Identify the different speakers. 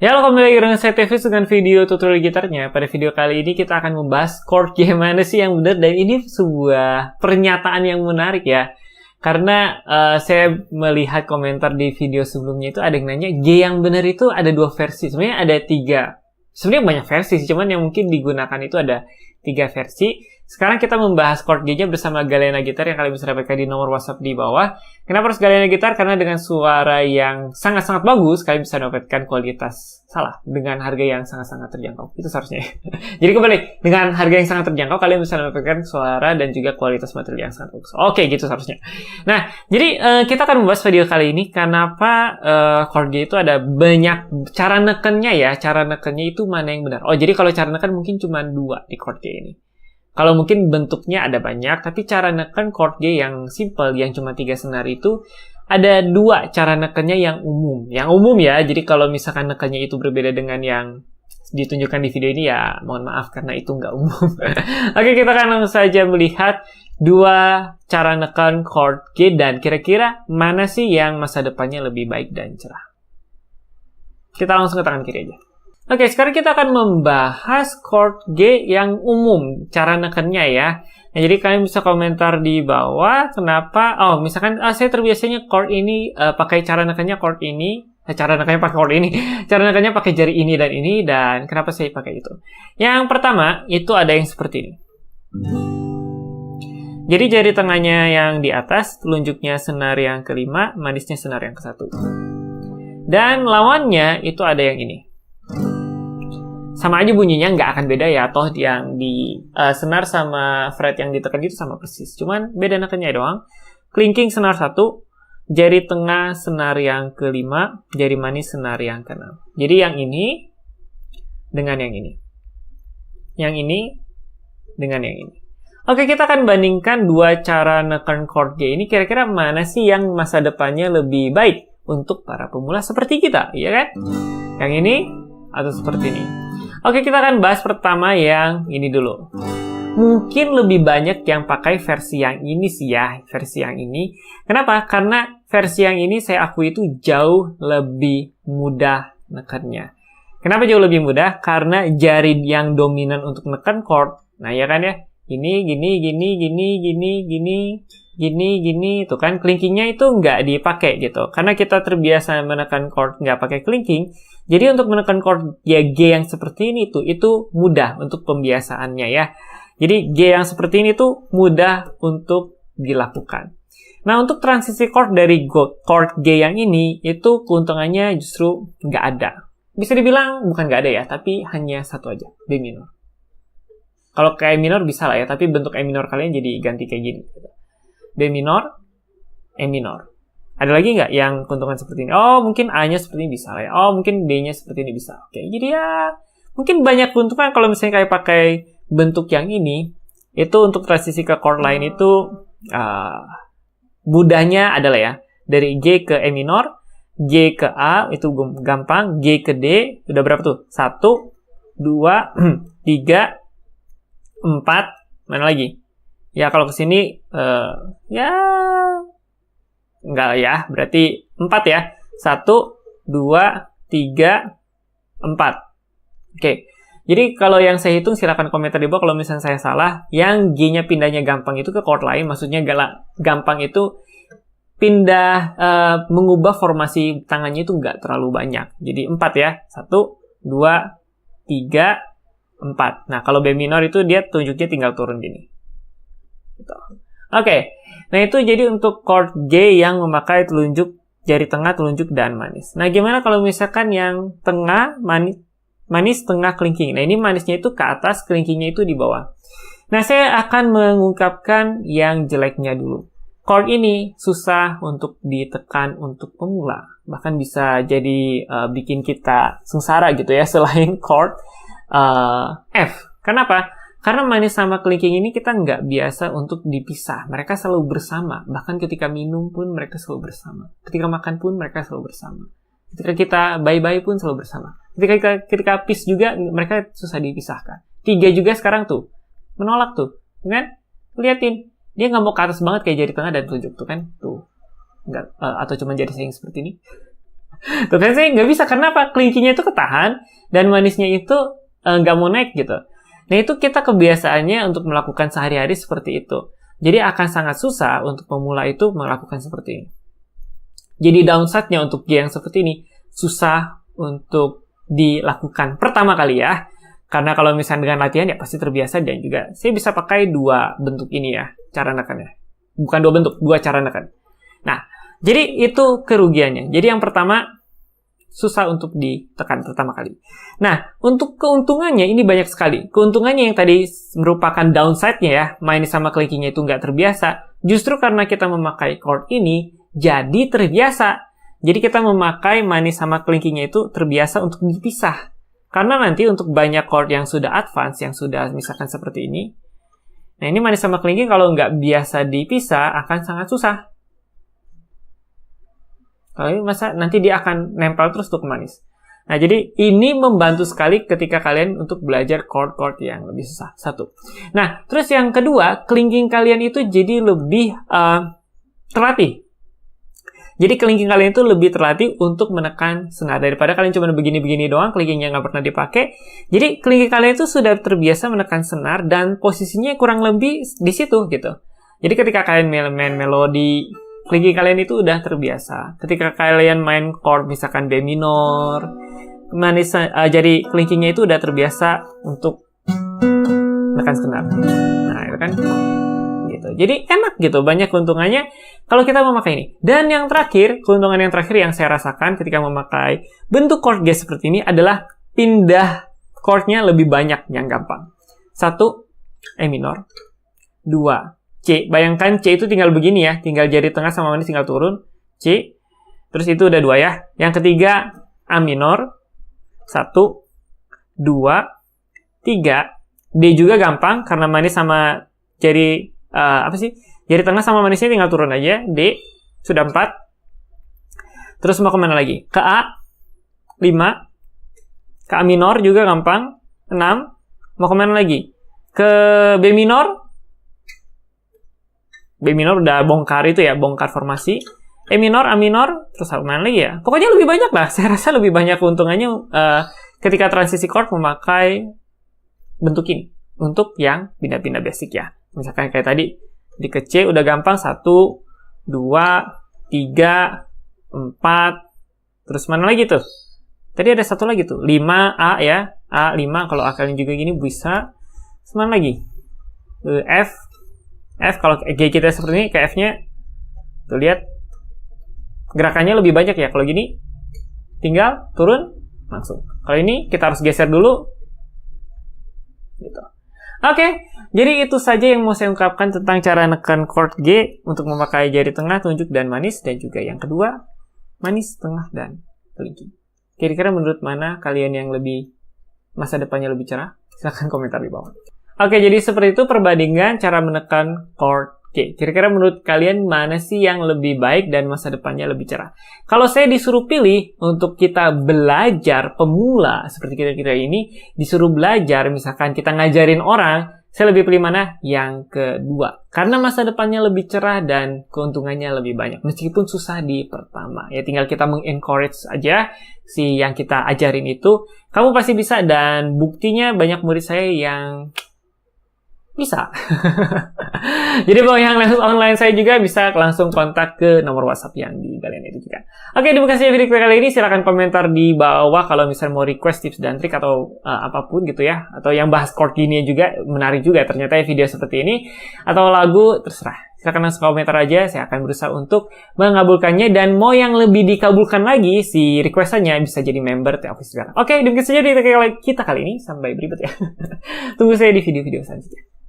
Speaker 1: Ya, halo, kembali lagi dengan saya Tevis dengan video tutorial gitarnya. Pada video kali ini kita akan membahas chord gimana sih yang benar, dan ini sebuah pernyataan yang menarik ya. Karena saya melihat komentar di video sebelumnya itu ada yang nanya G yang benar itu ada dua versi. Sebenarnya ada tiga. Sebenarnya banyak versi sih, cuman yang mungkin digunakan itu ada tiga versi. Sekarang kita membahas chord G-nya bersama Galena Gitar yang kalian bisa dapatkan di nomor WhatsApp di bawah. Kenapa harus Galena Gitar? Karena dengan suara yang sangat-sangat bagus, kalian bisa dapatkan kualitas dengan harga yang sangat-sangat terjangkau. Itu seharusnya. Jadi kembali, dengan harga yang sangat terjangkau, kalian bisa dapatkan suara dan juga kualitas material yang sangat bagus. Oke, gitu seharusnya. Nah, jadi kita akan membahas video kali ini kenapa chord G itu ada banyak cara nekennya ya. Cara nekennya itu mana yang benar. Oh, jadi kalau cara neken mungkin cuma dua di chord G ini. Kalau mungkin bentuknya ada banyak, tapi cara neken chord G yang simple, yang cuma 3 senar itu, ada dua cara nekennya yang umum. Yang umum ya, jadi kalau misalkan nekennya itu berbeda dengan yang ditunjukkan di video ini ya, mohon maaf karena itu nggak umum. Oke, kita akan langsung saja melihat dua cara neken chord G dan kira-kira mana sih yang masa depannya lebih baik dan cerah. Kita langsung ke tangan kiri aja. Oke, sekarang kita akan membahas chord G yang umum, cara nekennya ya. Nah, jadi kalian bisa komentar di bawah kenapa, misalkan saya terbiasanya chord ini pakai cara nekennya chord ini, cara nekennya pakai chord ini, cara nekennya pakai jari ini, dan kenapa saya pakai itu. Yang pertama, itu ada yang seperti ini. Jadi jari tengahnya yang di atas, telunjuknya senar yang kelima, manisnya senar yang ke-1. Dan lawannya itu ada yang ini. Sama aja bunyinya, nggak akan beda ya, toh yang di senar sama fret yang ditekan itu sama persis, cuman beda nekennya doang. Clinking senar 1, jari tengah senar yang kelima, jari manis senar yang ke-6. Jadi yang ini dengan yang ini, yang ini dengan yang ini. Oke, kita akan bandingkan dua cara neken chord G ini, kira-kira mana sih yang masa depannya lebih baik untuk para pemula seperti kita, ya kan? Yang ini atau seperti ini. Oke, kita akan bahas pertama yang ini dulu. Mungkin lebih banyak yang pakai versi yang ini sih ya, versi yang ini. Kenapa? Karena versi yang ini saya akui itu jauh lebih mudah nekennya. Kenapa jauh lebih mudah? Karena jari yang dominan untuk neken chord, nah ya kan ya, gini, tuh kan clinkingnya itu nggak dipakai gitu. Karena kita terbiasa menekan chord nggak pakai clinking, jadi untuk menekan chord ya G yang seperti ini tuh, itu mudah untuk pembiasaannya ya. Jadi G yang seperti ini tuh mudah untuk dilakukan. Nah, untuk transisi chord dari chord G yang ini, itu keuntungannya justru nggak ada. Bisa dibilang bukan nggak ada ya, tapi hanya satu aja, B minor. Kalau ke E minor bisa lah ya, tapi bentuk E minor kalian jadi ganti kayak gini. B minor, E minor. Ada lagi nggak yang keuntungan seperti ini? Oh, mungkin A-nya seperti ini bisa lah ya. Oh, mungkin B-nya seperti ini bisa. Oke, jadi ya mungkin banyak keuntungan kalau misalnya kayak pakai bentuk yang ini. Itu untuk transisi ke chord lain itu mudahnya adalah ya, dari G ke E minor, G ke A itu gampang, G ke D udah berapa tuh? 1, 2, 3, 4, mana lagi? Ya kalau ke sini ya enggak ya, berarti 4 ya. 1, 2, 3, 4. Oke. Jadi kalau yang saya hitung silakan komentar di bawah kalau misalnya saya salah. Yang G-nya pindahnya gampang itu ke chord lain, maksudnya gampang itu pindah mengubah formasi tangannya itu nggak terlalu banyak. Jadi 4 ya. 1, 2, 3, 4. Nah, kalau B minor itu dia tunjuknya tinggal turun gini. Gitu. Oke. Nah, itu jadi untuk chord G yang memakai telunjuk jari tengah, telunjuk, dan manis. Nah, gimana kalau misalkan yang tengah, manis, tengah, clinking. Nah, ini manisnya itu ke atas, clinkingnya itu di bawah. Nah, saya akan mengungkapkan yang jeleknya dulu. Chord ini susah untuk ditekan untuk pemula. Bahkan bisa jadi bikin kita sengsara gitu ya, selain chord F. Kenapa? Karena manis sama clinking ini kita nggak biasa untuk dipisah. Mereka selalu bersama. Bahkan ketika minum pun mereka selalu bersama. Ketika makan pun mereka selalu bersama. Ketika kita bye-bye pun selalu bersama. Ketika peace juga mereka susah dipisahkan. 3 juga sekarang tuh. Menolak tuh. Kan? Liatin. Dia nggak mau ke atas banget kayak jari tengah dan telunjuk tuh kan. Tuh. Nggak, atau cuma jari sayang seperti ini. Tuh kan saya nggak bisa, karena apa? Kelingkingnya itu ketahan, dan manisnya itu nggak mau naik gitu. Nah itu kita kebiasaannya untuk melakukan sehari-hari seperti itu. Jadi akan sangat susah untuk pemula itu melakukan seperti ini. Jadi downside-nya untuk G yang seperti ini, susah untuk dilakukan pertama kali ya. Karena kalau misalnya dengan latihan ya pasti terbiasa, dan juga saya bisa pakai dua bentuk ini ya, cara nekannya. Bukan dua bentuk, dua cara nekan. Nah, jadi itu kerugiannya. Jadi yang pertama, susah untuk ditekan pertama kali. Nah, untuk keuntungannya ini banyak sekali. Keuntungannya yang tadi merupakan downside-nya ya, main sama kelingkingnya itu nggak terbiasa. Justru karena kita memakai chord ini, jadi terbiasa. Jadi kita memakai manis sama kelingkingnya itu terbiasa untuk dipisah. Karena nanti untuk banyak chord yang sudah advance, yang sudah misalkan seperti ini, nah ini manis sama kelingking kalau nggak biasa dipisah akan sangat susah. Kalau masa nanti dia akan nempel terus tuh ke manis. Nah, jadi ini membantu sekali ketika kalian untuk belajar chord-chord yang lebih susah. Satu. Nah, terus yang kedua, kelingking kalian itu jadi lebih terlatih. Jadi kelingking kalian itu lebih terlatih untuk menekan senar. Daripada kalian cuma begini-begini doang, kelingkingnya nggak pernah dipakai. Jadi kelingking kalian itu sudah terbiasa menekan senar dan posisinya kurang lebih di situ gitu. Jadi ketika kalian main melodi, kelingking kalian itu udah terbiasa. Ketika kalian main chord misalkan B minor, jadi kelingkingnya itu udah terbiasa untuk menekan senar. Nah, itu kan gitu. Jadi enak gitu, banyak keuntungannya kalau kita memakai ini. Dan yang terakhir, keuntungan yang terakhir yang saya rasakan ketika memakai bentuk chord G seperti ini adalah pindah chordnya lebih banyak yang gampang. 1, E minor. 2, C. Bayangkan C itu tinggal begini ya, tinggal jari tengah sama manis tinggal turun. C. Terus itu udah 2 ya. Yang ketiga, A minor. 1, 2, 3. D juga gampang karena manis sama jari jari tengah sama manisnya tinggal turun aja. D. Sudah 4. Terus mau kemana lagi? Ke A. 5. Ke A minor juga gampang. 6. Mau kemana lagi? Ke B minor. B minor udah bongkar itu ya, bongkar formasi. E minor, A minor, terus apa mana lagi ya? Pokoknya lebih banyak lah. Saya rasa lebih banyak keuntungannya ketika transisi chord memakai bentuk ini. Untuk yang pindah-pindah basic ya. Misalkan kayak tadi, di ke C udah gampang. 1, 2, 3, 4. Terus mana lagi tuh? Tadi ada satu lagi tuh. 5, A ya. A, 5. Kalau A kalian juga gini bisa. Terus mana lagi? F. F, kalau G kita seperti ini, ke F-nya. Tuh, lihat. Gerakannya lebih banyak ya. Kalau gini, tinggal turun, langsung. Kalau ini, kita harus geser dulu. Gitu. Oke, jadi itu saja yang mau saya ungkapkan tentang cara nekan chord G untuk memakai jari tengah, tunjuk, dan manis. Dan juga yang kedua, manis, tengah, dan kelingking. Kira-kira menurut mana kalian yang lebih masa depannya lebih cerah? Silahkan komentar di bawah. Oke, jadi seperti itu perbandingan cara menekan chord G. Kira-kira menurut kalian mana sih yang lebih baik dan masa depannya lebih cerah? Kalau saya disuruh pilih untuk kita belajar pemula seperti kita ini, disuruh belajar misalkan kita ngajarin orang, saya lebih pilih mana? Yang kedua. Karena masa depannya lebih cerah dan keuntungannya lebih banyak. Meskipun susah di pertama. Ya tinggal kita meng-encourage aja si yang kita ajarin itu. Kamu pasti bisa, dan buktinya banyak murid saya yang bisa. Jadi mau yang online saya juga bisa langsung kontak ke nomor WhatsApp yang di kalian itu juga. Oke, terima kasih video kali ini. Silahkan komentar di bawah kalau misalnya mau request tips dan trik atau apapun gitu ya. Atau yang bahas chord gini juga menarik juga ternyata ya video seperti ini. Atau lagu, terserah. Silahkan langsung komentar aja. Saya akan berusaha untuk mengabulkannya. Dan mau yang lebih dikabulkan lagi, si requestannya bisa jadi member T-Office sekarang. Oke, demikian saja video kita kali ini. Sampai berikut ya. Tunggu saya di video-video selanjutnya.